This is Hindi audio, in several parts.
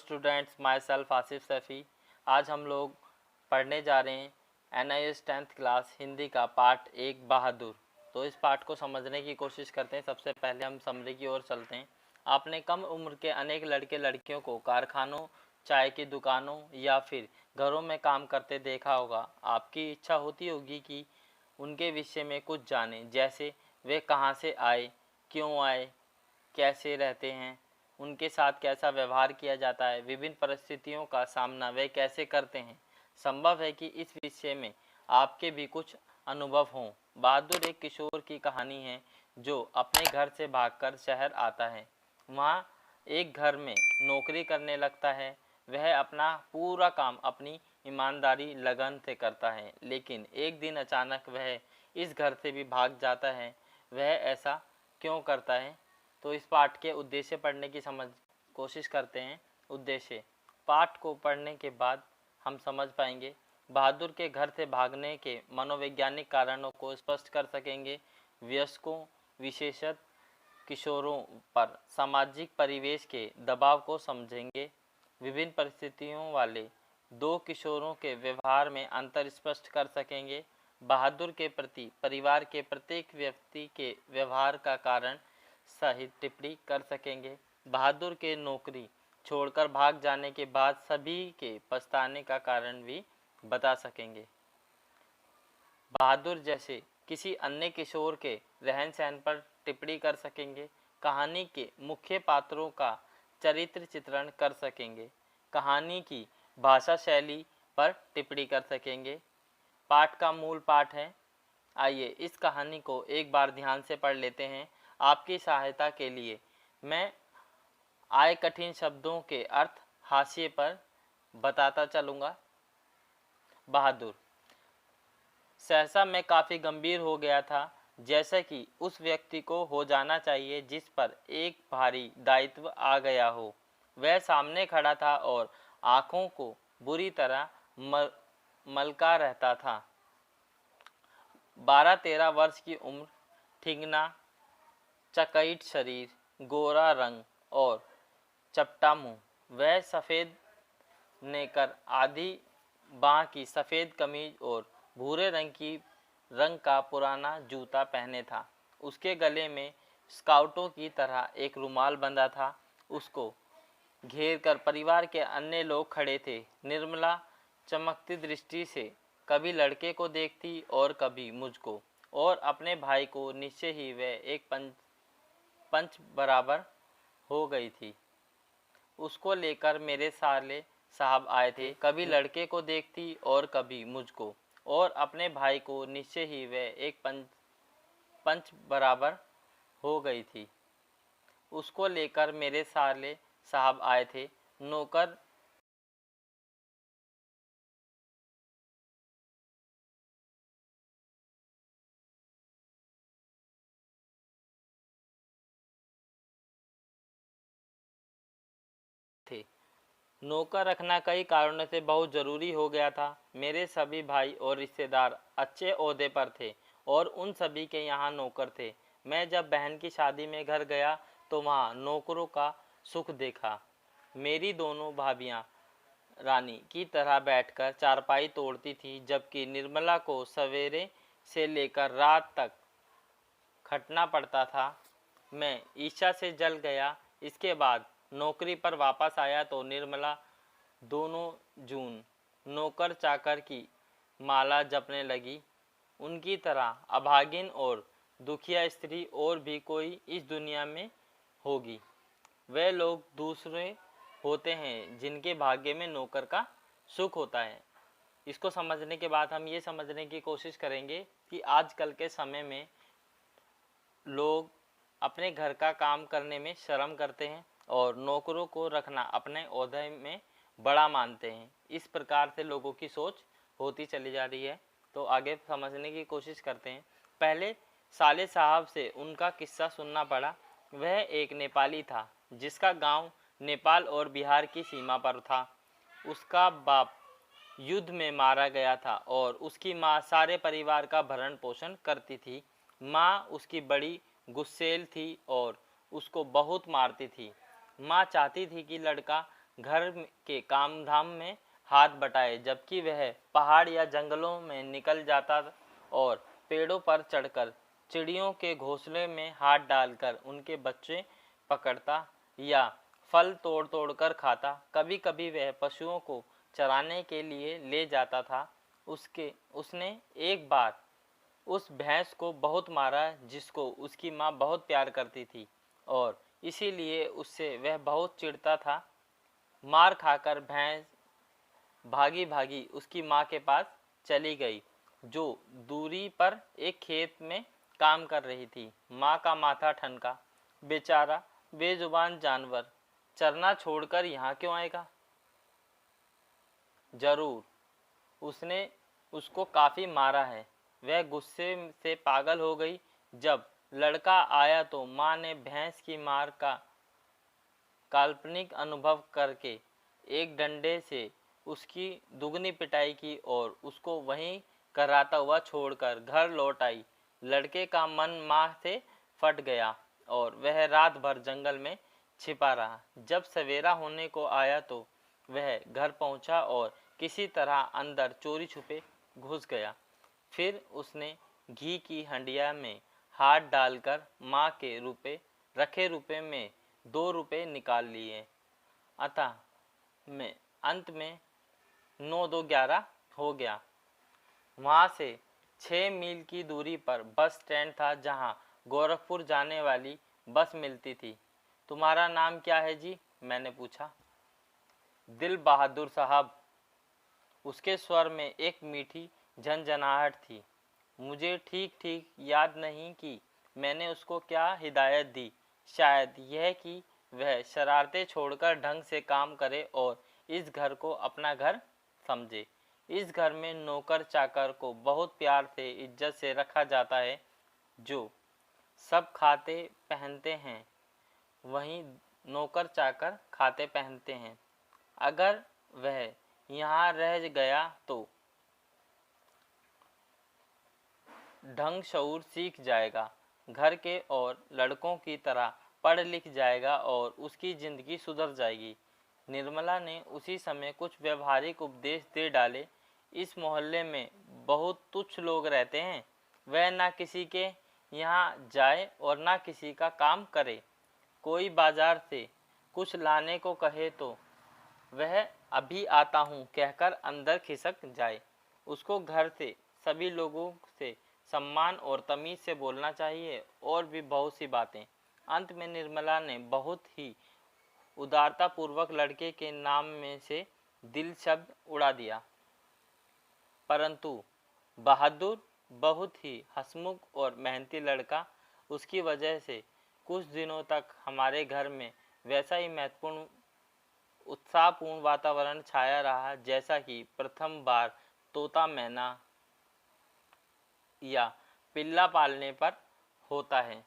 Students, my self Asif Saifi. आज हम लोग पढ़ने जा रहे हैं NIS 10th क्लास हिंदी का पार्ट 1 बहादुर। तो इस पार्ट को समझने की कोशिश करते हैं। सबसे पहले हम समरी की ओर चलते हैं। आपने कम उम्र के अनेक लड़के लड़कियों को कारखानों, चाय की दुकानों या फिर घरों में काम करते देखा होगा। आपकी इच्छा होती होगी कि उनके विषय में कुछ जानें, जैसे वे कहाँ से आए, क्यों आए, कैसे रहते हैं, उनके साथ कैसा व्यवहार किया जाता है, विभिन्न परिस्थितियों का सामना वे कैसे करते हैं। संभव है कि इस विषय में आपके भी कुछ अनुभव हों। बहादुर एक किशोर की कहानी है जो अपने घर से भागकर शहर आता है। वहाँ एक घर में नौकरी करने लगता है। वह अपना पूरा काम अपनी ईमानदारी लगन से करता है, लेकिन एक दिन अचानक वह इस घर से भी भाग जाता है। वह ऐसा क्यों करता है? तो इस पाठ के उद्देश्य पढ़ने की कोशिश करते हैं। उद्देश्य पाठ को पढ़ने के बाद हम समझ पाएंगे। बहादुर के घर से भागने के मनोवैज्ञानिक कारणों को स्पष्ट कर सकेंगे। वयस्कों, विशेषत किशोरों पर सामाजिक परिवेश के दबाव को समझेंगे। विभिन्न परिस्थितियों वाले दो किशोरों के व्यवहार में अंतर स्पष्ट कर सकेंगे। बहादुर के प्रति परिवार के प्रत्येक व्यक्ति के व्यवहार का कारण सहित टिप्पणी कर सकेंगे। बहादुर के नौकरी छोड़कर भाग जाने के बाद सभी के पछताने का कारण भी बता सकेंगे। बहादुर जैसे किसी अन्य किशोर के रहन सहन पर टिप्पणी कर सकेंगे। कहानी के मुख्य पात्रों का चरित्र चित्रण कर सकेंगे। कहानी की भाषा शैली पर टिप्पणी कर सकेंगे। पाठ का मूल पाठ है। आइए इस कहानी को एक बार ध्यान से पढ़ लेते हैं। आपकी सहायता के लिए मैं आए कठिन शब्दों के अर्थ हाशिए पर बताता चलूँगा। बहादुर। सहसा मैं काफ़ी गंभीर हो गया था, जैसे कि उस व्यक्ति को हो जाना चाहिए जिस पर एक भारी दायित्व आ गया हो। वह सामने खड़ा था और आँखों को बुरी तरह मलका रहता था। 12-13 वर्ष की उम्र, ठिंगना, चकैत शरीर, गोरा रंग और चपटा मुँह। वह सफ़ेद नेकर, आधी बाँह की सफ़ेद कमीज और भूरे रंग का पुराना जूता पहने था। उसके गले में स्काउटों की तरह एक रुमाल बंधा था। उसको घेर कर परिवार के अन्य लोग खड़े थे। निर्मला चमकती दृष्टि से कभी लड़के को देखती और कभी मुझको, और अपने भाई को। निश्चय ही वह एक पंच बराबर हो गई थी। उसको लेकर मेरे साले साहब आए थे। कभी लड़के को देखती और कभी मुझको, और अपने भाई को। निश्चय ही वह एक पंच बराबर हो गई थी। उसको लेकर मेरे साले साहब आए थे। नौकर थे। नौकर रखना कई कारणों से बहुत ज़रूरी हो गया था। मेरे सभी भाई और रिश्तेदार अच्छे ओहदे पर थे और उन सभी के यहाँ नौकर थे। मैं जब बहन की शादी में घर गया तो वहाँ नौकरों का सुख देखा। मेरी दोनों भाभियाँ रानी की तरह बैठकर चारपाई तोड़ती थी, जबकि निर्मला को सवेरे से लेकर रात तक खटना पड़ता था। मैं ईर्ष्या से जल गया। इसके बाद नौकरी पर वापस आया तो निर्मला दोनों जून नौकर चाकर की माला जपने लगी। उनकी तरह अभागिन और दुखिया स्त्री और भी कोई इस दुनिया में होगी। वे लोग दूसरे होते हैं जिनके भाग्य में नौकर का सुख होता है। इसको समझने के बाद हम ये समझने की कोशिश करेंगे कि आजकल के समय में लोग अपने घर का काम करने में शर्म करते हैं और नौकरों को रखना अपने ओहदे में बड़ा मानते हैं। इस प्रकार से लोगों की सोच होती चली जा रही है। तो आगे समझने की कोशिश करते हैं। पहले साले साहब से उनका किस्सा सुनना पड़ा। वह एक नेपाली था जिसका गांव नेपाल और बिहार की सीमा पर था। उसका बाप युद्ध में मारा गया था और उसकी माँ सारे परिवार का भरण पोषण करती थी। माँ उसकी बड़ी गुस्सैल थी और उसको बहुत मारती थी। माँ चाहती थी कि लड़का घर के काम धाम में हाथ बटाए, जबकि वह पहाड़ या जंगलों में निकल जाता और पेड़ों पर चढ़कर चिड़ियों के घोंसले में हाथ डालकर उनके बच्चे पकड़ता या फल तोड़ तोड़ कर खाता। कभी कभी वह पशुओं को चराने के लिए ले जाता था। उसने एक बार उस भैंस को बहुत मारा जिसको उसकी माँ बहुत प्यार करती थी, और इसीलिए उससे वह बहुत चिढ़ता था। मार खाकर भैंस भागी भागी उसकी माँ के पास चली गई, जो दूरी पर एक खेत में काम कर रही थी। माँ का माथा ठनका, बेचारा बेजुबान जानवर चरना छोड़कर यहाँ क्यों आएगा? जरूर उसने उसको काफ़ी मारा है। वह गुस्से से पागल हो गई। जब लड़का आया तो माँ ने भैंस की मार का काल्पनिक अनुभव करके एक डंडे से उसकी दुगनी पिटाई की और उसको वहीं कराता हुआ छोड़कर घर लौट आई। लड़के का मन माँ से फट गया और वह रात भर जंगल में छिपा रहा। जब सवेरा होने को आया तो वह घर पहुंचा और किसी तरह अंदर चोरी छुपे घुस गया। फिर उसने घी की हंडिया में हाथ डालकर माँ के रखे रुपए में 2 रुपए निकाल लिए। अतः में अंत में 9 2 11 हो गया। वहाँ से 6 मील की दूरी पर बस स्टैंड था, जहाँ गोरखपुर जाने वाली बस मिलती थी। तुम्हारा नाम क्या है जी? मैंने पूछा। दिल बहादुर साहब। उसके स्वर में एक मीठी झंझनाहट थी। मुझे ठीक ठीक याद नहीं कि मैंने उसको क्या हिदायत दी। शायद यह कि वह शरारतें छोड़कर ढंग से काम करे और इस घर को अपना घर समझे। इस घर में नौकर चाकर को बहुत प्यार से इज्जत से रखा जाता है। जो सब खाते पहनते हैं वहीं नौकर चाकर खाते पहनते हैं। अगर वह यहाँ रह गया तो ढंग शऊर सीख जाएगा, घर के और लड़कों की तरह पढ़ लिख जाएगा और उसकी जिंदगी सुधर जाएगी। निर्मला ने उसी समय कुछ व्यवहारिक उपदेश दे डाले। इस मोहल्ले में बहुत तुच्छ लोग रहते हैं। वह ना किसी के यहाँ जाए और ना किसी का काम करे। कोई बाजार से कुछ लाने को कहे तो वह अभी आता हूँ कहकर अंदर खिसक जाए। उसको घर से सभी लोगों से सम्मान और तमीज से बोलना चाहिए, और भी बहुत सी बातें। अंत में निर्मला ने बहुत ही उदारतापूर्वक लड़के के नाम में से दिल शब्द उड़ा दिया। परंतु बहादुर बहुत ही हंसमुख और मेहनती लड़का। उसकी वजह से कुछ दिनों तक हमारे घर में वैसा ही महत्वपूर्ण उत्साहपूर्ण वातावरण छाया रहा जैसा कि प्रथम बार तोता मैना या पिल्ला पालने पर होता है।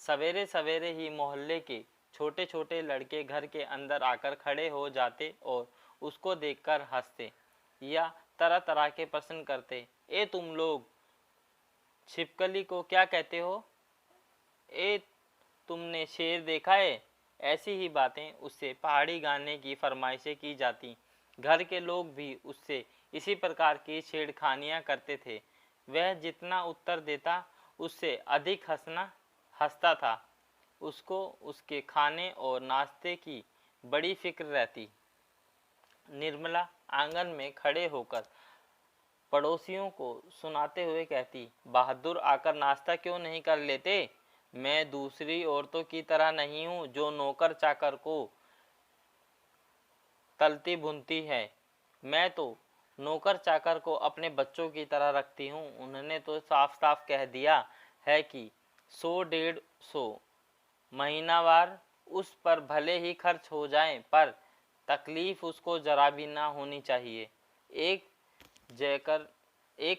सवेरे सवेरे ही मोहल्ले के छोटे छोटे लड़के घर के अंदर आकर खड़े हो जाते और उसको देखकर हंसते या तरह तरह के प्रश्न करते। ए तुम लोग छिपकली को क्या कहते हो? ए तुमने शेर देखा है? ऐसी ही बातें उससे पहाड़ी गाने की फरमाइशें की जाती। घर के लोग भी उससे इसी प्रकार की छेड़खानियां करते थे। वह जितना उत्तर देता उससे अधिक हंसता था। उसको उसके खाने और नाश्ते की बड़ी फिक्र रहती। निर्मला आंगन में खड़े होकर पड़ोसियों को सुनाते हुए कहती, बहादुर आकर नाश्ता क्यों नहीं कर लेते? मैं दूसरी औरतों की तरह नहीं हूँ जो नौकर चाकर को तलती भुनती है। मैं तो नौकर चाकर को अपने बच्चों की तरह रखती हूँ। उन्होंने तो साफ साफ कह दिया है कि 100 150 महीनावार उस पर भले ही खर्च हो जाए, पर तकलीफ उसको जरा भी ना होनी चाहिए। एक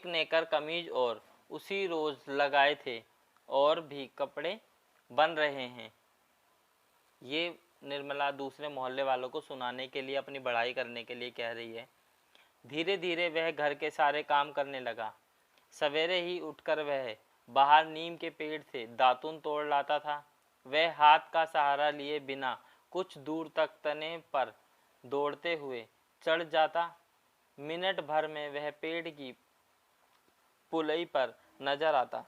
नेकर कमीज और उसी रोज लगाए थे, और भी कपड़े बन रहे हैं। ये निर्मला दूसरे मोहल्ले वालों को सुनाने के लिए, अपनी बढ़ाई करने के लिए कह रही है। धीरे धीरे वह घर के सारे काम करने लगा। सवेरे ही उठकर वह बाहर नीम के पेड़ से दातून तोड़ लाता था। वह हाथ का सहारा लिए बिना कुछ दूर तक तने पर दौड़ते हुए चढ़ जाता। मिनट भर में वह पेड़ की पुलई पर नजर आता।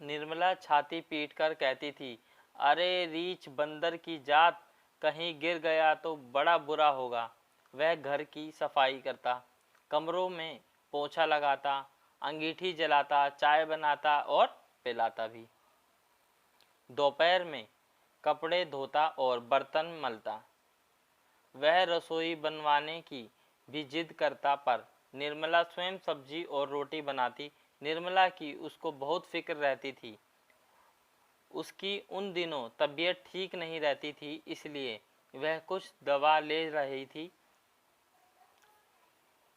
निर्मला छाती पीटकर कहती थी, अरे रीछ बंदर की जात, कहीं गिर गया तो बड़ा बुरा होगा। वह घर की सफाई करता, कमरों में पोछा लगाता, अंगीठी जलाता, चाय बनाता और पिलाता भी। दोपहर में कपड़े धोता और बर्तन मलता। वह रसोई बनवाने की भी जिद करता, पर निर्मला स्वयं सब्जी और रोटी बनाती। निर्मला की उसको बहुत फिक्र रहती थी। उसकी उन दिनों तबीयत ठीक नहीं रहती थी, इसलिए वह कुछ दवा ले रही थी।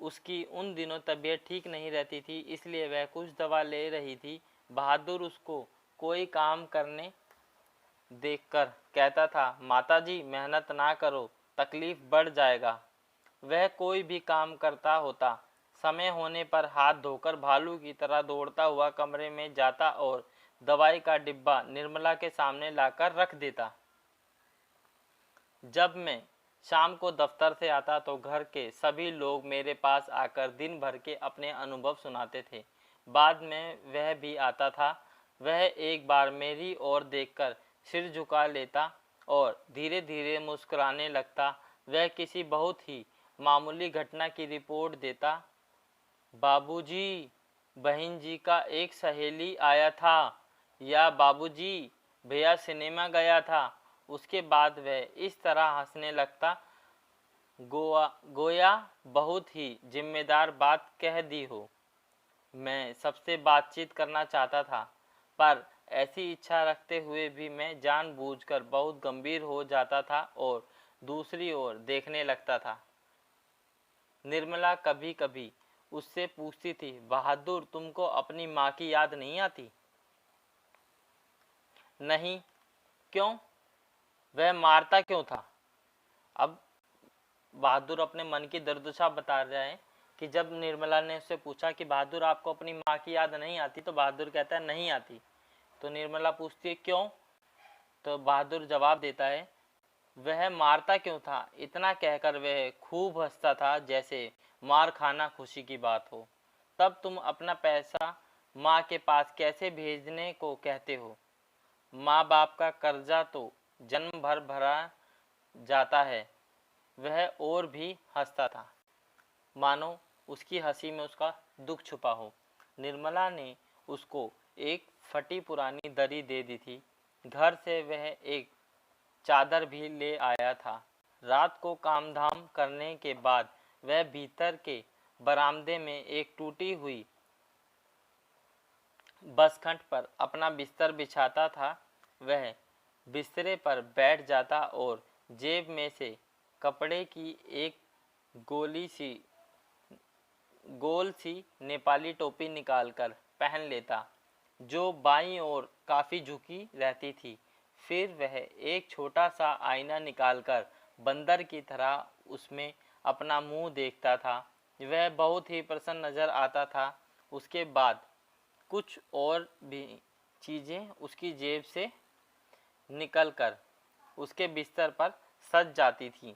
उसकी उन दिनों तबीयत ठीक नहीं रहती थी, इसलिए वह कुछ दवा ले रही थी। बहादुर उसको कोई काम करने देखकर कहता था, माताजी मेहनत ना करो, तकलीफ बढ़ जाएगा। वह कोई भी काम करता होता, समय होने पर हाथ धोकर भालू की तरह दौड़ता हुआ कमरे में जाता और दवाई का डिब्बा निर्मला के सामने लाकर रख देता। जब मैं शाम को दफ्तर से आता तो घर के सभी लोग मेरे पास आकर दिन भर के अपने अनुभव सुनाते थे। बाद में वह भी आता था। वह एक बार मेरी ओर देखकर सिर झुका लेता और धीरे धीरे मुस्कुराने लगता। वह किसी बहुत ही मामूली घटना की रिपोर्ट देता। बाबूजी, बहन जी का एक सहेली आया था, या बाबूजी, भैया सिनेमा गया था। उसके बाद वह इस तरह हंसने लगता, गोया बहुत ही जिम्मेदार बात कह दी हो। मैं सबसे बातचीत करना चाहता था, पर ऐसी इच्छा रखते हुए भी मैं जानबूझकर बहुत गंभीर हो जाता था और दूसरी ओर देखने लगता था। निर्मला कभी कभी उससे पूछती थी, बहादुर तुमको अपनी माँ की याद नहीं आती? नहीं। क्यों? वह मारता क्यों था? अब बहादुर अपने मन की दुर्दशा बता रहा है कि जब निर्मला ने उससे पूछा कि बहादुर आपको अपनी माँ की याद नहीं आती, तो बहादुर कहता है नहीं आती। तो निर्मला पूछती है क्यों? तो बहादुर जवाब देता है, वह मारता क्यों था? इतना कहकर वह खूब हंसता था, जैसे मार खाना खुशी की बात हो। तब तुम अपना पैसा माँ के पास कैसे भेजने को कहते हो? माँ बाप का कर्जा तो जन्म भर भरा जाता है। वह और भी हंसता था, मानो उसकी हंसी में उसका दुख छुपा हो। निर्मला ने उसको एक फटी पुरानी दरी दे दी थी। घर से वह एक चादर भी ले आया था। रात को काम धाम करने के बाद वह भीतर के बरामदे में एक टूटी हुई बसखंड पर अपना बिस्तर बिछाता था। वह बिस्तरे पर बैठ जाता और जेब में से कपड़े की एक गोल सी नेपाली टोपी निकालकर पहन लेता, जो बाईं ओर काफ़ी झुकी रहती थी। फिर वह एक छोटा सा आईना निकालकर बंदर की तरह उसमें अपना मुंह देखता था। वह बहुत ही प्रसन्न नजर आता था। उसके बाद कुछ और भी चीज़ें उसकी जेब से निकलकर उसके बिस्तर पर सज जाती थीं।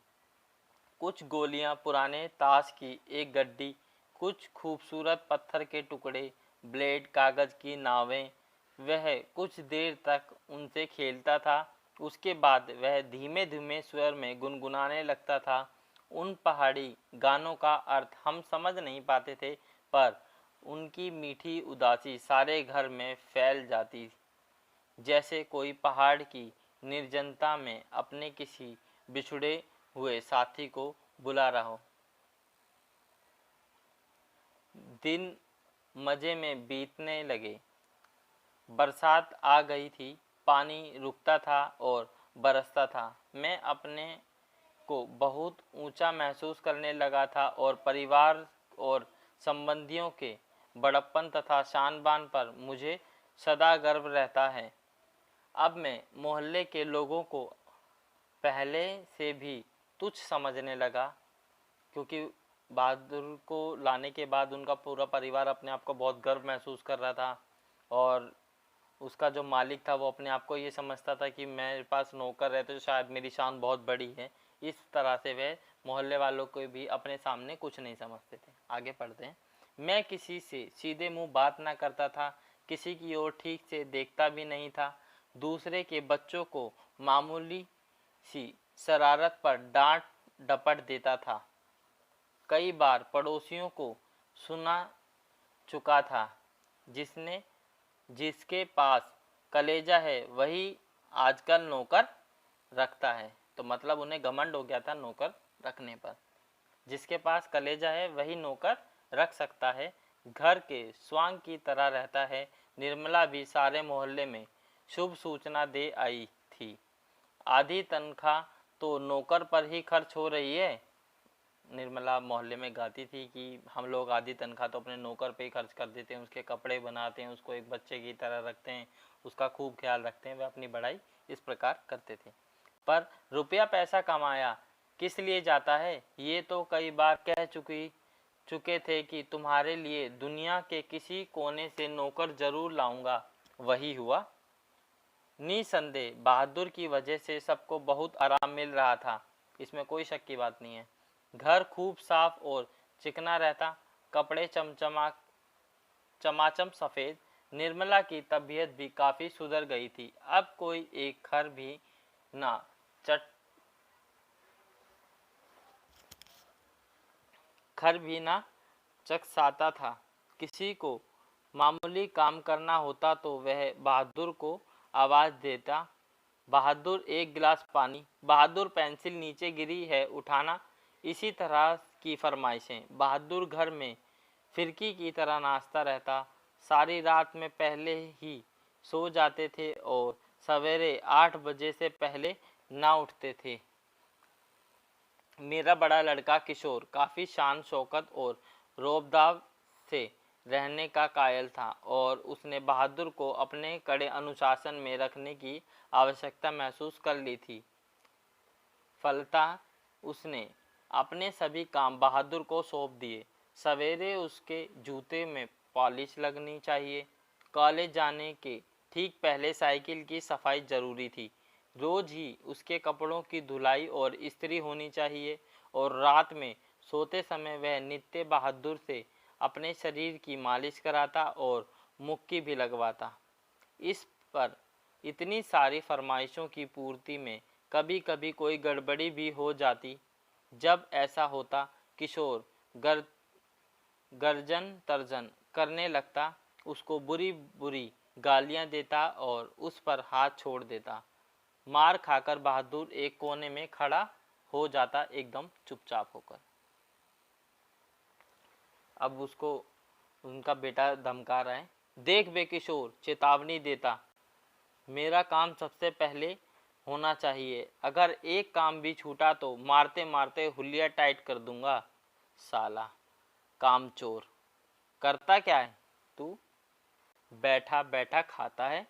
कुछ गोलियां, पुराने ताश की एक गड्डी, कुछ खूबसूरत पत्थर के टुकड़े, ब्लेड, कागज़ की नावें। वह कुछ देर तक उनसे खेलता था। उसके बाद वह धीमे धीमे स्वर में गुनगुनाने लगता था। उन पहाड़ी गानों का अर्थ हम समझ नहीं पाते थे, पर उनकी मीठी उदासी सारे घर में फैल जाती, जैसे कोई पहाड़ की निर्जनता में अपने किसी बिछुड़े हुए साथी को बुला रहा हो। दिन मज़े में बीतने लगे। बरसात आ गई थी, पानी रुकता था और बरसता था। मैं अपने को बहुत ऊंचा महसूस करने लगा था और परिवार और संबंधियों के बड़प्पन तथा शान बान पर मुझे सदा गर्व रहता है। अब मैं मोहल्ले के लोगों को पहले से भी तुच्छ समझने लगा, क्योंकि बहादुर को लाने के बाद उनका पूरा परिवार अपने आप को बहुत गर्व महसूस कर रहा था और उसका जो मालिक था वो अपने आप को ये समझता था कि मेरे पास नौकर है तो शायद मेरी शान बहुत बड़ी है। इस तरह से वह मोहल्ले वालों को भी अपने सामने कुछ नहीं समझते थे। आगे पढ़ते हैं। मैं किसी से सीधे मुंह बात ना करता था, किसी की ओर ठीक से देखता भी नहीं था, दूसरे के बच्चों को मामूली सी शरारत पर डांट डपट देता था। कई बार पड़ोसियों को सुना चुका था, जिसने जिसके पास कलेजा है वही आजकल नौकर रखता है। तो मतलब उन्हें घमंड हो गया था नौकर रखने पर। जिसके पास कलेजा है वही नौकर रख सकता है, घर के स्वांग की तरह रहता है। निर्मला भी सारे मोहल्ले में शुभ सूचना दे आई थी। आधी तनख्वाह तो नौकर पर ही खर्च हो रही है। निर्मला मोहल्ले में गाती थी कि हम लोग आधी तनख्वाह तो अपने नौकर पे ही खर्च कर देते हैं, उसके कपड़े बनाते हैं, उसको एक बच्चे की तरह रखते हैं, उसका खूब ख्याल रखते हैं। वे अपनी बड़ाई इस प्रकार करते थे। पर रुपया पैसा कमाया किस लिए जाता है, ये तो कई बार कह चुके थे कि तुम्हारे लिए दुनिया के किसी कोने से नौकर जरूर लाऊंगा। वही हुआ। निसंदेह बहादुर की वजह से सबको बहुत आराम मिल रहा था, इसमें कोई शक की बात नहीं है। घर खूब साफ और चिकना रहता, कपड़े चमाचम सफ़ेद। निर्मला की तबीयत भी काफ़ी सुधर गई थी। अब कोई एक खर भी ना चकसाता था। किसी को मामूली काम करना होता तो वह बहादुर को आवाज़ देता, बहादुर एक गिलास पानी, बहादुर पेंसिल नीचे गिरी है उठाना। इसी तरह की फरमाइशें। बहादुर घर में फिरकी की तरह नाचता रहता, सारी रात में पहले ही सो जाते थे और सवेरे 8 बजे से पहले ना उठते थे। मेरा बड़ा लड़का किशोर काफ़ी शान शौकत और रोबदाब से रहने का कायल था और उसने बहादुर को अपने कड़े अनुशासन में रखने की आवश्यकता महसूस कर ली थी। फलतः उसने अपने सभी काम बहादुर को सौंप दिए। सवेरे उसके जूते में पॉलिश लगनी चाहिए। कॉलेज जाने के ठीक पहले साइकिल की सफाई जरूरी थी। रोज ही उसके कपड़ों की धुलाई और इस्त्री होनी चाहिए और रात में सोते समय वह नित्य बहादुर से अपने शरीर की मालिश कराता और मुक्की भी लगवाता। इस पर इतनी सारी फरमाइशों की पूर्ति में कभी कभी कोई गड़बड़ी भी हो जाती। जब ऐसा होता किशोर गर्जन तर्जन करने लगता, उसको बुरी बुरी गालियां देता और उस पर हाथ छोड़ देता। मार खाकर बहादुर एक कोने में खड़ा हो जाता, एकदम चुपचाप होकर। अब उसको उनका बेटा धमका रहा है, देख बे किशोर, चेतावनी देता, मेरा काम सबसे पहले होना चाहिए, अगर एक काम भी छूटा तो मारते मारते हुलिया टाइट कर दूंगा। साला कामचोर, करता क्या है तू, बैठा बैठा खाता है।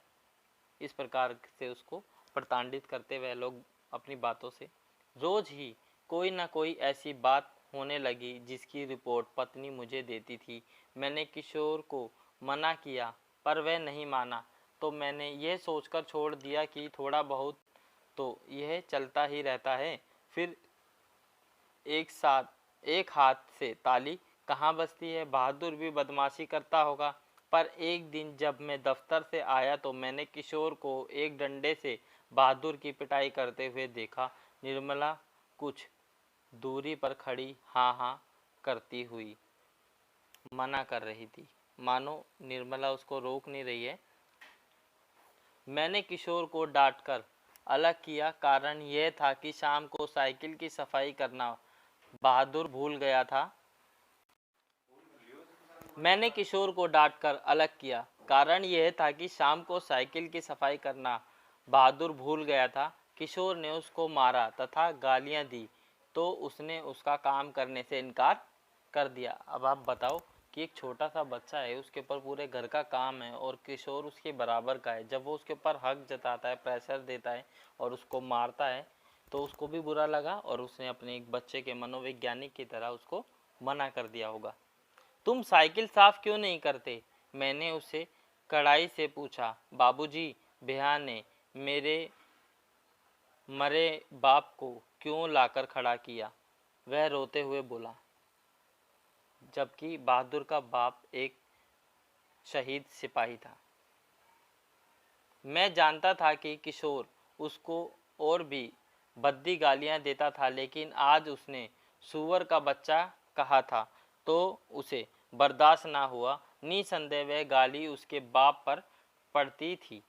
इस प्रकार से उसको प्रताड़ित करते वह लोग अपनी बातों से। रोज ही कोई ना कोई ऐसी बात होने लगी जिसकी रिपोर्ट पत्नी मुझे देती थी। मैंने किशोर को मना किया पर वह नहीं माना, तो मैंने यह सोचकर छोड़ दिया कि थोड़ा बहुत तो यह चलता ही रहता है, फिर एक हाथ से ताली कहाँ बजती है। बहादुर भी बदमाशी करता होगा। पर एक दिन जब मैं दफ्तर से आया तो मैंने किशोर को एक डंडे से बहादुर की पिटाई करते हुए देखा। निर्मला कुछ दूरी पर खड़ी हाँ हाँ करती हुई मना कर रही थी, मानो निर्मला उसको रोक नहीं रही है। मैंने किशोर को डांटकर अलग किया। कारण यह था कि शाम को साइकिल की सफाई करना बहादुर भूल गया था। मैंने किशोर को डांटकर अलग किया। कारण यह था कि शाम को साइकिल की सफाई करना बहादुर भूल गया था। किशोर ने उसको मारा तथा गालियां दी तो उसने उसका काम करने से इनकार कर दिया। अब आप बताओ कि एक छोटा सा बच्चा है, उसके ऊपर पूरे घर का काम है और किशोर उसके बराबर का है। जब वो उसके ऊपर हक जताता है, प्रेशर देता है और उसको मारता है तो उसको भी बुरा लगा और उसने अपने एक बच्चे के मनोवैज्ञानिक की तरह उसको मना कर दिया होगा। तुम साइकिल साफ क्यों नहीं करते, मैंने उसे कड़ाई से पूछा। बाबूजी, भैया ने मेरे मरे बाप को क्यों लाकर खड़ा किया। वह रोते हुए बोला, जबकि बहादुर का बाप एक शहीद सिपाही था। मैं जानता था कि किशोर उसको और भी भद्दी गालियां देता था, लेकिन आज उसने सूअर का बच्चा कहा था तो उसे बर्दाश्त ना हुआ। निसंदेह वह गाली उसके बाप पर पड़ती थी।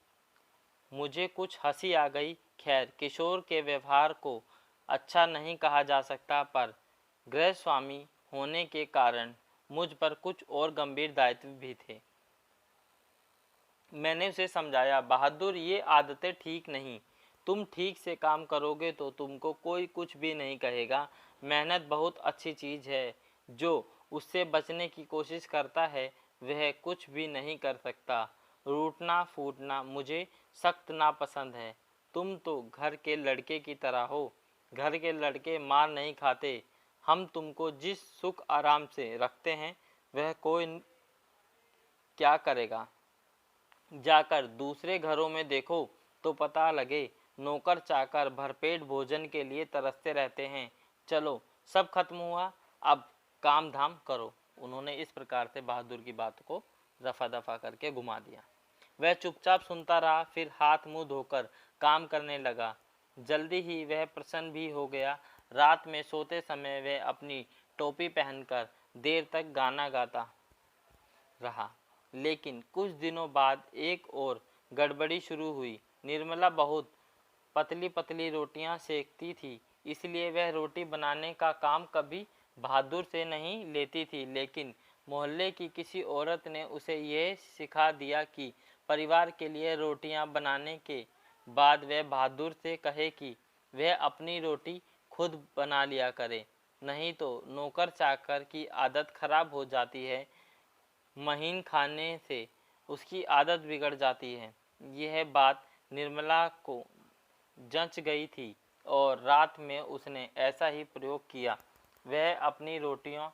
मुझे कुछ हंसी आ गई। खैर, किशोर के व्यवहार को अच्छा नहीं कहा जा सकता, पर गृहस्वामी होने के कारण मुझ पर कुछ और गंभीर दायित्व भी थे। मैंने उसे समझाया, बहादुर, ये आदतें ठीक नहीं। तुम ठीक से काम करोगे तो तुमको कोई कुछ भी नहीं कहेगा। मेहनत बहुत अच्छी चीज़ है। जो उससे बचने की कोशिश करता है वह कुछ भी नहीं कर सकता। रूठना फूटना मुझे सख्त नापसंद है। तुम तो घर के लड़के की तरह हो। घर के लड़के मार नहीं खाते। हम तुमको जिस सुख आराम से रखते हैं वह कोई क्या करेगा। जाकर दूसरे घरों में देखो तो पता लगे नौकर चाकर भरपेट भोजन के लिए तरसते रहते हैं। चलो, सब खत्म हुआ, अब काम धाम करो। उन्होंने इस प्रकार से बहादुर की बात को रफा दफा करके घुमा दिया। वह चुपचाप सुनता रहा, फिर हाथ मुंह धोकर काम करने लगा। जल्दी ही वह प्रसन्न भी हो गया। रात में सोते समय वह अपनी टोपी पहनकर देर तक गाना गाता रहा। लेकिन कुछ दिनों बाद एक और गड़बड़ी शुरू हुई। निर्मला बहुत पतली पतली रोटियां सेकती थी, इसलिए वह रोटी बनाने का काम कभी बहादुर से नहीं लेती थी। लेकिन मोहल्ले की किसी औरत ने उसे यह सिखा दिया कि परिवार के लिए रोटियां बनाने के बाद वह बहादुर से कहे कि वह अपनी रोटी खुद बना लिया करे, नहीं तो नौकर चाकर की आदत खराब हो जाती है। महीन खाने से उसकी आदत बिगड़ जाती है। यह बात निर्मला को जंच गई थी और रात में उसने ऐसा ही प्रयोग किया। वह अपनी रोटियां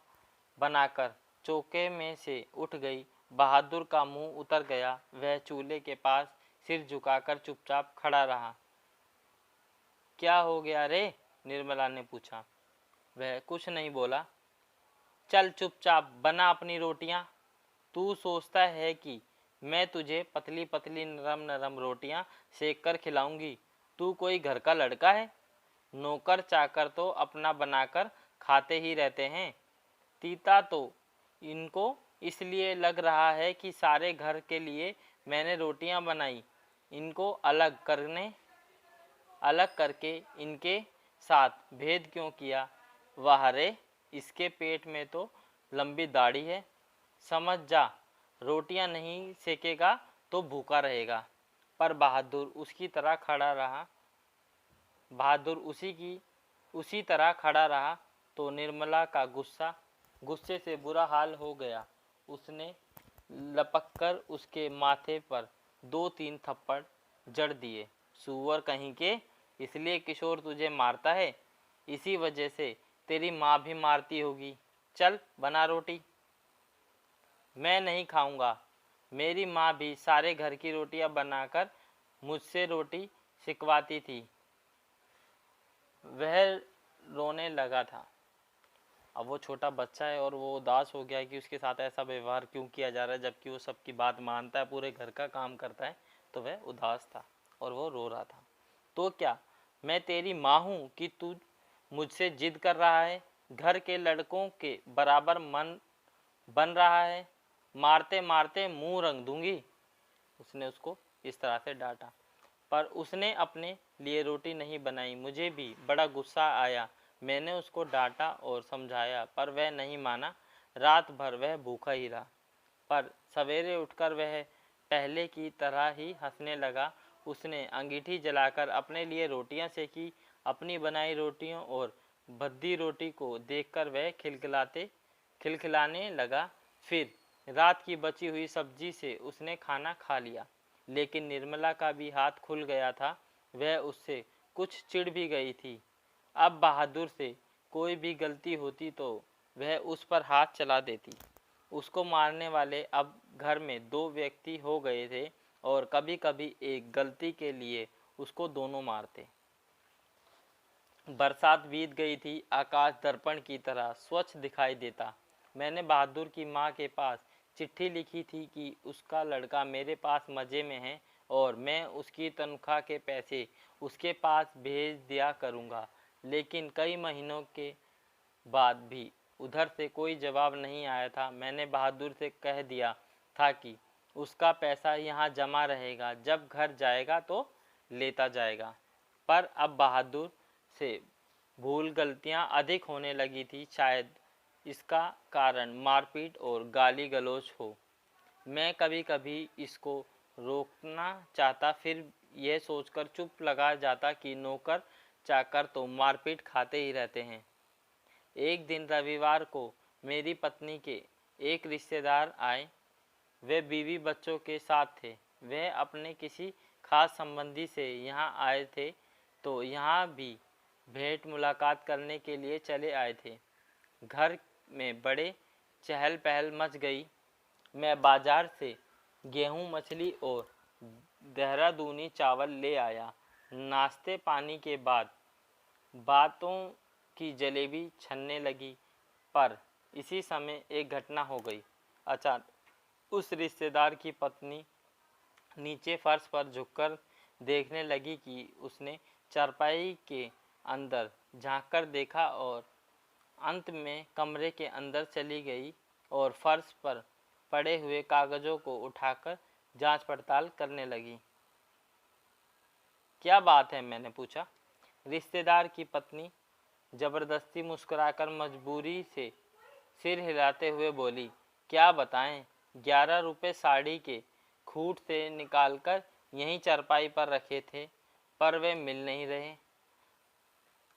बनाकर चौके में से उठ गई। बहादुर का मुंह उतर गया। वह चूल्हे के पास सिर झुकाकर चुपचाप खड़ा रहा। क्या हो गया रे? निर्मला ने पूछा। वह कुछ नहीं बोला। चल चुपचाप बना अपनी रोटियां। तू सोचता है कि मैं तुझे पतली पतली नरम नरम रोटियां सेक कर खिलाऊंगी? तू कोई घर का लड़का है? नौकर चाकर तो अपना बनाकर खाते ही रहते हैं। तीता तो इनको इसलिए लग रहा है कि सारे घर के लिए मैंने रोटियां बनाई। इनको अलग करके इनके साथ भेद क्यों किया? वाह रे, इसके पेट में तो लंबी दाढ़ी है। समझ जा, रोटियां नहीं सेकेगा तो भूखा रहेगा। पर बहादुर उसी तरह खड़ा रहा तो निर्मला का गुस्से से बुरा हाल हो गया। उसने लपककर उसके माथे पर 2-3 थप्पड़ जड़ दिए। सूअर कहीं के, इसलिए किशोर तुझे मारता है? इसी वजह से तेरी माँ भी मारती होगी। चल बना रोटी। मैं नहीं खाऊंगा। मेरी माँ भी सारे घर की रोटियां बनाकर मुझसे रोटी सिकवाती थी। वह रोने लगा था। अब वो छोटा बच्चा है और वो उदास हो गया कि उसके साथ ऐसा व्यवहार क्यों किया जा रहा है, जबकि वो सबकी बात मानता है, पूरे घर का काम करता है। तो वह उदास था और वो रो रहा था। तो क्या मैं तेरी माँ हूँ कि तू मुझसे जिद कर रहा है? घर के लड़कों के बराबर मन बन रहा है? मारते मारते मुंह रंग दूंगी। उसने उसको इस तरह से डांटा। पर उसने अपने लिए रोटी नहीं बनाई। मुझे भी बड़ा गुस्सा आया। मैंने उसको डांटा और समझाया, पर वह नहीं माना। रात भर वह भूखा ही रहा। पर सवेरे उठकर वह पहले की तरह ही हंसने लगा। उसने अंगीठी जलाकर अपने लिए रोटियां सेकी। अपनी बनाई रोटियों और भद्दी रोटी को देखकर वह खिलखिलाने लगा। फिर रात की बची हुई सब्जी से उसने खाना खा लिया। लेकिन निर्मला का भी हाथ खुल गया था। वह उससे कुछ चिढ़ भी गई थी। अब बहादुर से कोई भी गलती होती तो वह उस पर हाथ चला देती। उसको मारने वाले अब घर में 2 व्यक्ति हो गए थे और कभी कभी एक गलती के लिए उसको दोनों मारते। बरसात बीत गई थी, आकाश दर्पण की तरह स्वच्छ दिखाई देता। मैंने बहादुर की माँ के पास चिट्ठी लिखी थी कि उसका लड़का मेरे पास मज़े में है और मैं उसकी तनख्वाह के पैसे उसके पास भेज दिया करूँगा। लेकिन कई महीनों के बाद भी उधर से कोई जवाब नहीं आया था। मैंने बहादुर से कह दिया था कि उसका पैसा यहाँ जमा रहेगा, जब घर जाएगा तो लेता जाएगा। पर अब बहादुर से भूल गलतियाँ अधिक होने लगी थी। शायद इसका कारण मारपीट और गाली गलौज हो। मैं कभी कभी इसको रोकना चाहता, फिर यह सोचकर चुप लगा जाता कि नौकर चाकर तो मारपीट खाते ही रहते हैं। एक दिन रविवार को मेरी पत्नी के एक रिश्तेदार आए। वे बीवी बच्चों के साथ थे। वह अपने किसी खास संबंधी से यहाँ आए थे, तो यहाँ भी भेंट मुलाकात करने के लिए चले आए थे। घर में बड़े चहल पहल मच गई। मैं बाजार से गेहूँ, मछली और देहरादूनी चावल ले आया। नाश्ते पानी के बाद बातों की जलेबी छनने लगी, पर इसी समय एक घटना हो गई। अचानक उस रिश्तेदार की पत्नी नीचे फर्श पर झुककर देखने लगी कि उसने चारपाई के अंदर झांककर देखा और अंत में कमरे के अंदर चली गई और फर्श पर पड़े हुए कागजों को उठाकर जांच पड़ताल करने लगी। क्या बात है? मैंने पूछा। रिश्तेदार की पत्नी जबरदस्ती मुस्कुराकर मजबूरी से सिर हिलाते हुए बोली, क्या बताएं, 11 रुपये साड़ी के खूट से निकालकर यहीं चारपाई पर रखे थे, पर वे मिल नहीं रहे।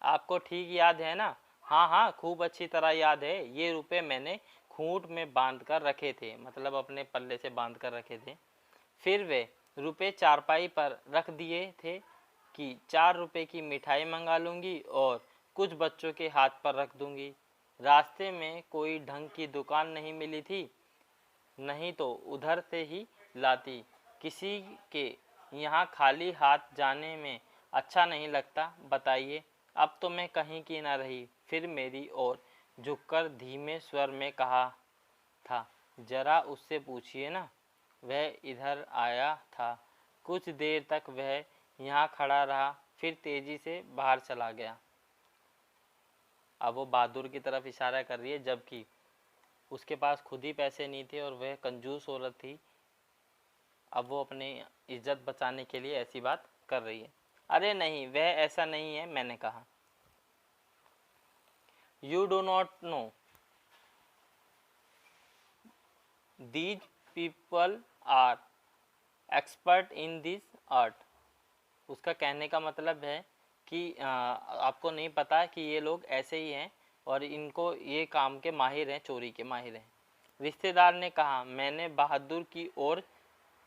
आपको ठीक याद है ना? हाँ हाँ, खूब अच्छी तरह याद है। ये रुपए मैंने खूंट में बांध कर रखे थे, मतलब अपने पल्ले से बांध कर रखे थे। फिर वे रुपए चारपाई पर रख दिए थे कि 4 रुपए की मिठाई मंगा लूँगी और कुछ बच्चों के हाथ पर रख दूँगी। रास्ते में कोई ढंग की दुकान नहीं मिली थी, नहीं तो उधर से ही लाती। किसी के यहाँ खाली हाथ जाने में अच्छा नहीं लगता, बताइए। अब तो मैं कहीं की ना रही। फिर मेरी ओर झुककर धीमे स्वर में कहा था, जरा उससे पूछिए ना, वह इधर आया था। कुछ देर तक वह यहाँ खड़ा रहा, फिर तेजी से बाहर चला गया। अब वो बहादुर की तरफ इशारा कर रही है, जबकि उसके पास खुद ही पैसे नहीं थे और वह कंजूस औरत थी। अब वो अपनी इज्जत बचाने के लिए ऐसी बात कर रही है। अरे नहीं, वह ऐसा नहीं है, मैंने कहा। You do not know, these people are expert in this art. उसका कहने का मतलब है कि आपको नहीं पता कि ये लोग ऐसे ही हैं और इनको ये काम के माहिर हैं, चोरी के माहिर हैं। रिश्तेदार ने कहा। मैंने बहादुर की ओर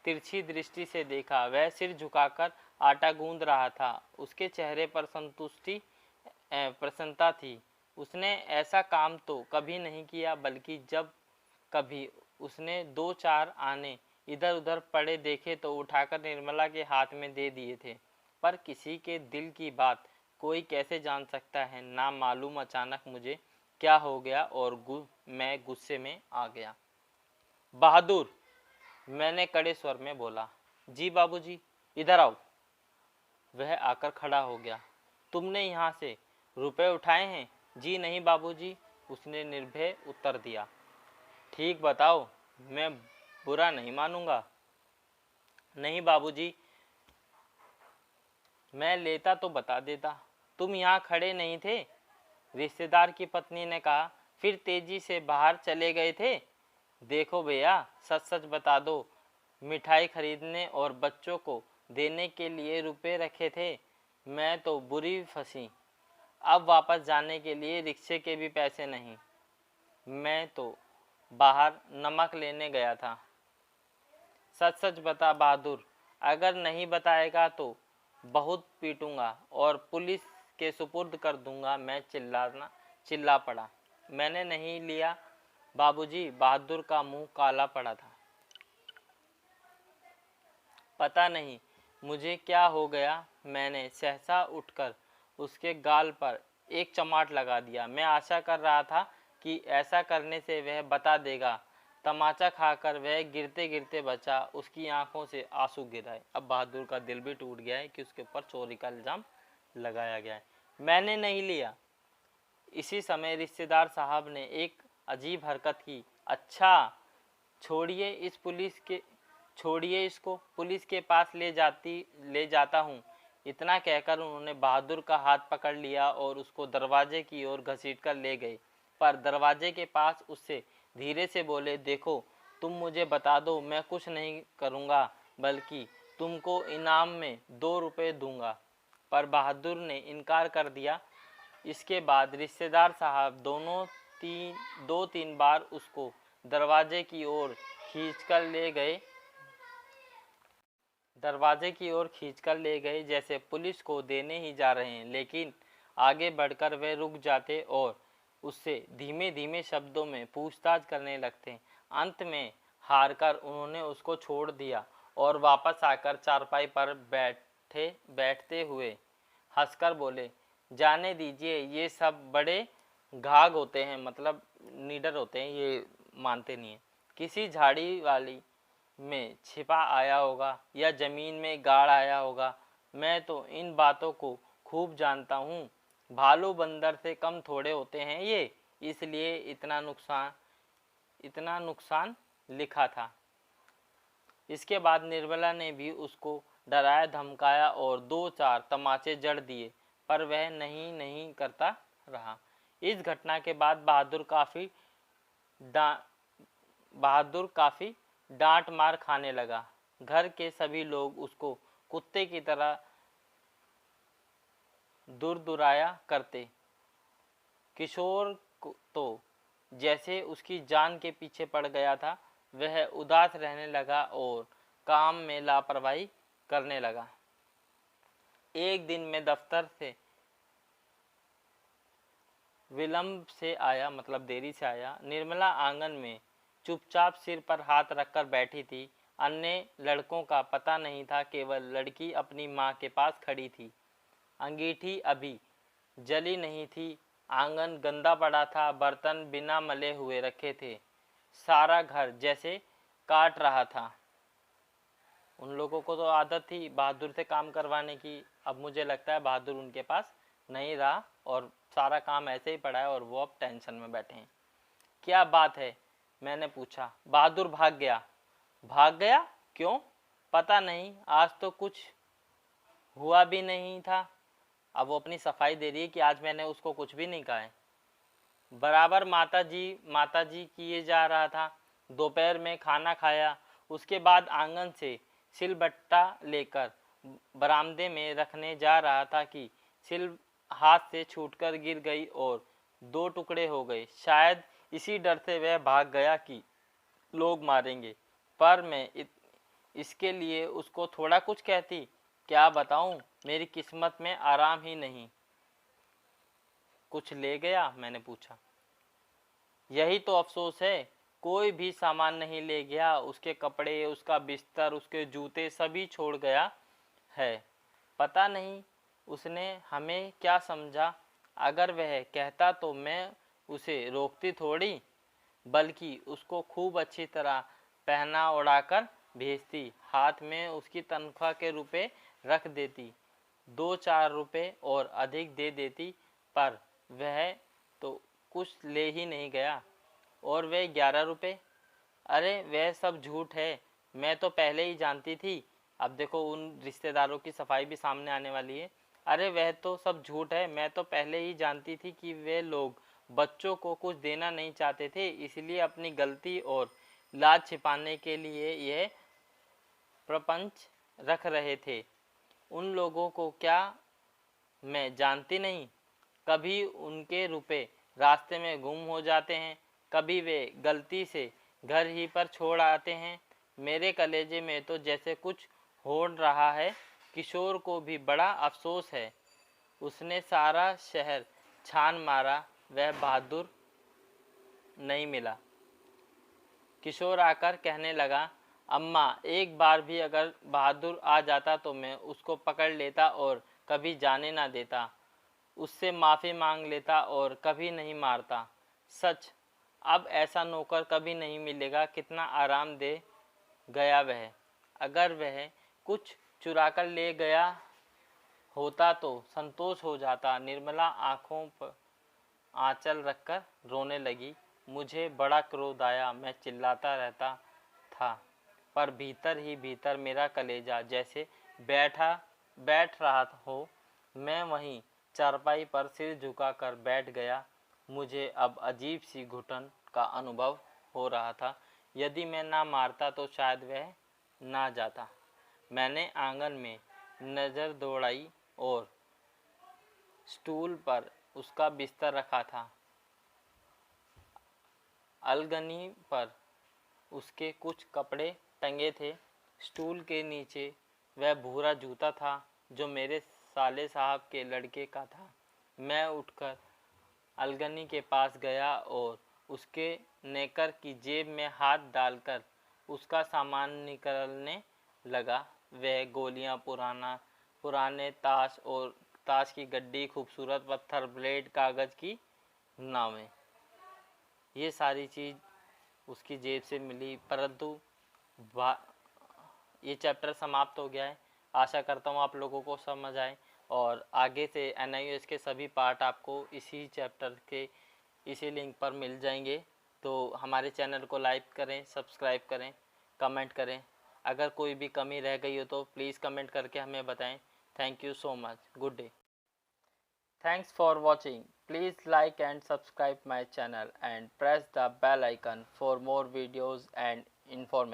तिरछी दृष्टि से देखा। वह सिर झुकाकर आटा गूंद रहा था। उसके चेहरे पर संतुष्टि, प्रसन्नता थी। उसने ऐसा काम तो कभी नहीं किया, बल्कि जब कभी उसने 2-4 आने इधर उधर पड़े देखे तो उठाकर निर्मला के हाथ में दे दिए थे। पर किसी के दिल की बात कोई कैसे जान सकता है? ना मालूम अचानक मुझे क्या हो गया और मैं गुस्से में आ गया। बहादुर, मैंने कड़े स्वर में बोला। जी बाबूजी, इधर आओ। वह आकर खड़ा हो गया। तुमने यहाँ से रुपए उठाए हैं? जी नहीं बाबूजी, उसने निर्भय उत्तर दिया। ठीक बताओ, मैं बुरा नहीं मानूंगा। नहीं बाबूजी, मैं लेता तो बता देता। तुम यहाँ खड़े नहीं थे? रिश्तेदार की पत्नी ने कहा। फिर तेजी से बाहर चले गए थे? देखो भैया, सच सच बता दो, मिठाई खरीदने और बच्चों को देने के लिए रुपए रखे थे। मैं तो बुरी फंसी। अब वापस जाने के लिए रिक्शे के भी पैसे नहीं। मैं तो बाहर नमक लेने गया था। सच सच बता बहादुर, अगर नहीं बताएगा तो बहुत पीटूंगा और पुलिस के सुपुर्द कर दूंगा। मैं चिल्ला पड़ा। मैंने नहीं लिया बाबूजी। बहादुर का मुंह काला पड़ा था। पता नहीं मुझे क्या हो गया, मैंने सहसा उठकर उसके गाल पर एक चमाट लगा दिया। मैं आशा कर रहा था कि ऐसा करने से वह बता देगा। तमाचा खाकर वह गिरते गिरते बचा। उसकी आंखों से आंसू गिर आए। अब बहादुर का दिल भी टूट गया है कि उसके ऊपर चोरी का इल्ज़ाम लगाया गया है। मैंने नहीं लिया। इसी समय रिश्तेदार साहब ने एक अजीब हरकत की। अच्छा, छोड़िए इसको, पुलिस के पास ले जाता हूँ। इतना कहकर उन्होंने बहादुर का हाथ पकड़ लिया और उसको दरवाजे की ओर घसीटकर ले गए। पर दरवाजे के पास उससे धीरे से बोले, देखो, तुम मुझे बता दो, मैं कुछ नहीं करूँगा, बल्कि तुमको इनाम में 2 रुपये दूंगा। पर बहादुर ने इनकार कर दिया। इसके बाद रिश्तेदार साहब दो तीन बार उसको दरवाजे की ओर खींचकर ले गए जैसे पुलिस को देने ही जा रहे हैं, लेकिन आगे बढ़कर वे रुक जाते और उससे धीमे धीमे शब्दों में पूछताछ करने लगते। अंत में हारकर उन्होंने उसको छोड़ दिया और वापस आकर चारपाई पर बैठते हुए हंसकर बोले, जाने दीजिए, ये सब बड़े घाघ होते हैं, मतलब नीडर होते हैं, ये मानते नहीं है। किसी झाड़ी वाली में छिपा आया होगा या जमीन में गाड़ आया होगा। मैं तो इन बातों को खूब जानता हूँ। भालू बंदर से कम थोड़े होते हैं ये, इसलिए इतना नुकसान लिखा था। इसके बाद निर्मला ने भी उसको डराया धमकाया और 2-4 तमाचे जड़ दिए, पर वह नहीं करता रहा। इस घटना के बाद बहादुर काफ़ी डांट मार खाने लगा। घर के सभी लोग उसको कुत्ते की तरह दुराया करते। किशोर तो जैसे उसकी जान के पीछे पड़ गया था। वह उदास रहने लगा और काम में लापरवाही करने लगा। एक दिन मैं दफ्तर से विलंब से आया, मतलब देरी से आया। निर्मला आंगन में चुपचाप सिर पर हाथ रखकर बैठी थी। अन्य लड़कों का पता नहीं था, केवल लड़की अपनी माँ के पास खड़ी थी। अंगीठी अभी जली नहीं थी। आंगन गंदा पड़ा था, बर्तन बिना मले हुए रखे थे। सारा घर जैसे काट रहा था। उन लोगों को तो आदत थी बहादुर से काम करवाने की। अब मुझे लगता है बहादुर उनके पास नहीं रहा और सारा काम ऐसे ही पड़ा है और वो अब टेंशन में बैठे हैं। क्या बात है, मैंने पूछा। बहादुर भाग गया। भाग गया? क्यों? पता नहीं, आज तो कुछ हुआ भी नहीं था। अब वो अपनी सफाई दे रही है कि आज मैंने उसको कुछ भी नहीं कहा है। बराबर माताजी किए जा रहा था। दोपहर में खाना खाया, उसके बाद आंगन से सिलबट्टा लेकर बरामदे में रखने जा रहा था कि सिल हाथ से छूटकर गिर गई और 2 टुकड़े हो गए। शायद इसी डर से वह भाग गया कि लोग मारेंगे, पर मैं इसके लिए उसको थोड़ा कुछ कहती। क्या बताऊं, मेरी किस्मत में आराम ही नहीं। कुछ ले गया? मैंने पूछा। यही तो अफसोस है, कोई भी सामान नहीं ले गया। उसके कपड़े, उसका बिस्तर, उसके जूते सभी छोड़ गया है। पता नहीं उसने हमें क्या समझा। अगर वह कहता तो मैं उसे रोकती थोड़ी, बल्कि उसको खूब अच्छी तरह पहना उड़ाकर भेजती। हाथ में उसकी तनख्वाह के रुपए रख देती, 2-4 रुपए और अधिक दे देती। पर वह तो कुछ ले ही नहीं गया। और वे 11 रुपये? अरे वह सब झूठ है, मैं तो पहले ही जानती थी। अब देखो उन रिश्तेदारों की सफाई भी सामने आने वाली है। अरे वह तो सब झूठ है, मैं तो पहले ही जानती थी कि वे लोग बच्चों को कुछ देना नहीं चाहते थे, इसलिए अपनी गलती और लाज छिपाने के लिए यह प्रपंच रख रहे थे। उन लोगों को क्या मैं जानती नहीं? कभी उनके रुपए रास्ते में गुम हो जाते हैं, कभी वे गलती से घर ही पर छोड़ आते हैं। मेरे कलेजे में तो जैसे कुछ हो रहा है। किशोर को भी बड़ा अफसोस है। उसने सारा शहर छान मारा, वह बहादुर नहीं मिला। किशोर आकर कहने लगा, अम्मा, एक बार भी अगर बहादुर आ जाता तो मैं उसको पकड़ लेता और कभी जाने ना देता। उससे माफ़ी मांग लेता और कभी नहीं मारता। सच, अब ऐसा नौकर कभी नहीं मिलेगा। कितना आराम दे गया वह। अगर वह कुछ चुरा कर ले गया होता तो संतोष हो जाता। निर्मला आंखों पर आंचल रखकर रोने लगी। मुझे बड़ा क्रोध आया। मैं चिल्लाता रहता था, पर भीतर ही भीतर मेरा कलेजा जैसे बैठ रहा हो। मैं वहीं चारपाई पर सिर झुकाकर बैठ गया। मुझे अब अजीब सी घुटन का अनुभव हो रहा था। यदि मैं ना मारता तो शायद वह ना जाता। मैंने आंगन में नज़र दौड़ाई और स्टूल पर उसका बिस्तर रखा था। अलगनी पर उसके कुछ कपड़े टंगे थे। स्टूल के नीचे वह भूरा जूता था जो मेरे साले साहब के लड़के का था। मैं उठकर अलगनी के पास गया और उसके नेकर की जेब में हाथ डालकर उसका सामान निकालने लगा। वह गोलियां, पुराने ताश और ताश की गड्डी, खूबसूरत पत्थर, ब्लेड, कागज़ की नावें, ये सारी चीज़ उसकी जेब से मिली। परंतु ये चैप्टर समाप्त हो गया है। आशा करता हूँ आप लोगों को समझ आए और आगे से NIOS के सभी पार्ट आपको इसी चैप्टर के इसी लिंक पर मिल जाएंगे। तो हमारे चैनल को लाइक करें, सब्सक्राइब करें, कमेंट करें। अगर कोई भी कमी रह गई हो तो प्लीज़ कमेंट करके हमें बताएं। Thank you so much. Good day. Thanks for watching. Please like and subscribe my channel and press the bell icon for more videos and information.